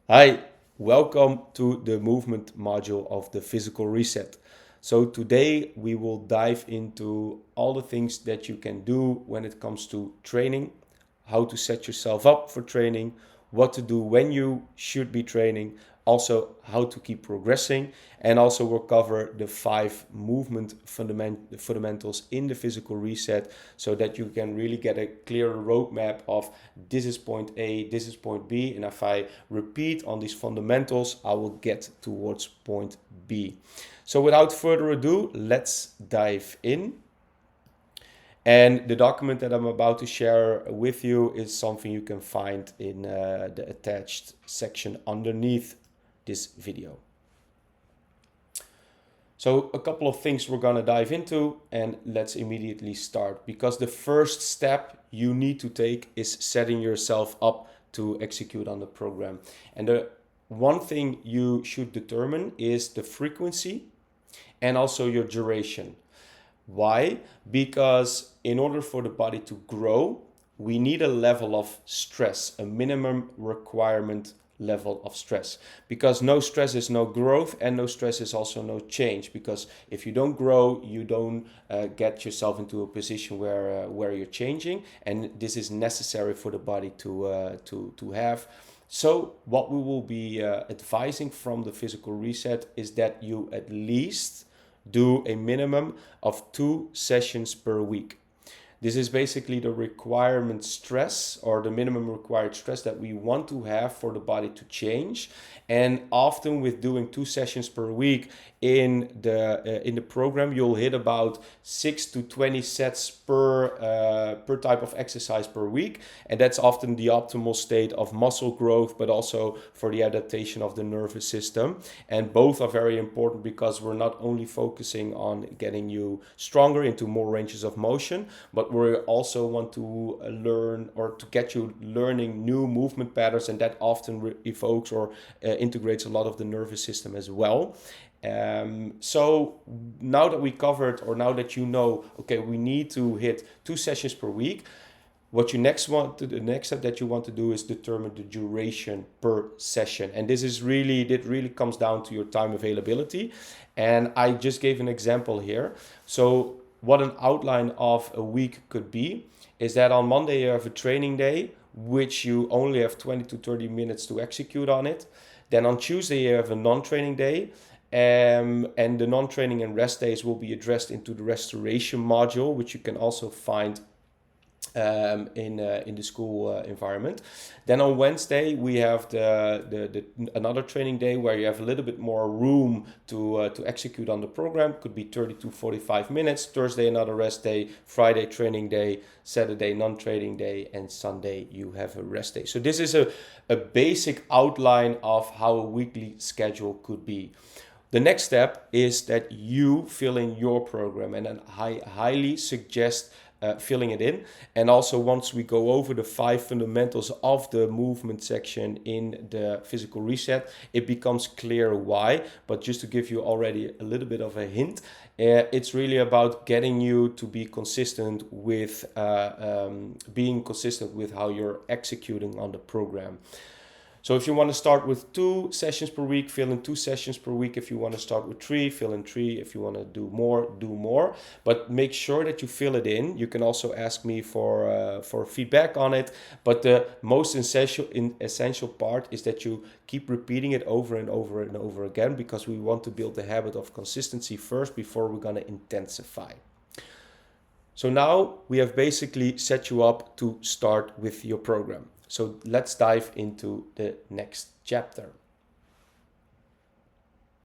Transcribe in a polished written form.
Hi, welcome to the movement module of the physical reset. So today we will dive into all the things that you can do when it comes to training, how to set yourself up for training, what to do when you should be training, also how to keep progressing, and also we'll cover the 5 movement fundamentals in the physical reset so that you can really get a clear roadmap of this is point A, this is point B, and if I repeat on these fundamentals, I will get towards point B. So without further ado, let's dive in. And the document that I'm about to share with you is something you can find in the attached section underneath this video. So a couple of things we're going to dive into, and let's immediately start, because the first step you need to take is setting yourself up to execute on the program. And the one thing you should determine is the frequency and also your duration. Why? Because in order for the body to grow, we need a level of stress, a minimum requirement level of stress. Because no stress is no growth, and no stress is also no change. Because if you don't grow, you don't get yourself into a position where you're changing, and this is necessary for the body to have. So what we will be advising from the physical reset is that you at least do a minimum of 2 sessions per week. This is basically the requirement stress, or the minimum required stress that we want to have for the body to change. And often with doing 2 sessions per week in the program, you'll hit about 6 to 20 sets per type of exercise per week, and that's often the optimal state of muscle growth, but also for the adaptation of the nervous system. And both are very important because we're not only focusing on getting you stronger into more ranges of motion, but we also want to learn, or to get you learning new movement patterns, and that often evokes or integrates a lot of the nervous system as well. So now that we covered, or now that you know, okay, we need to hit 2 sessions per week, what you next want to, the next step that you want to do is determine the duration per session. And it really comes down to your time availability. And I just gave an example here. So what an outline of a week could be is that on Monday you have a training day, which you only have 20 to 30 minutes to execute on it. Then on Tuesday you have a non-training day. And the non-training and rest days will be addressed into the restoration module, which you can also find in the school environment. Then on Wednesday we have the another training day where you have a little bit more room to execute on the program. Could be 30 to 45 minutes. Thursday another rest day. Friday training day. Saturday non-training day, and Sunday you have a rest day. So this is a basic outline of how a weekly schedule could be. The next step is that you fill in your program, and then I highly suggest filling it in. And also, once we go over the 5 fundamentals of the movement section in the physical reset, it becomes clear why. But just to give you already a little bit of a hint, it's really about getting you to be consistent with being consistent with how you're executing on the program. So if you want to start with 2 sessions per week, fill in 2 sessions per week. If you want to start with 3, fill in 3. If you want to do more, do more. But make sure that you fill it in. You can also ask me for feedback on it. But the most essential part is that you keep repeating it over and over and over again, because we want to build the habit of consistency first before we're going to intensify. So now we have basically set you up to start with your program. So let's dive into the next chapter.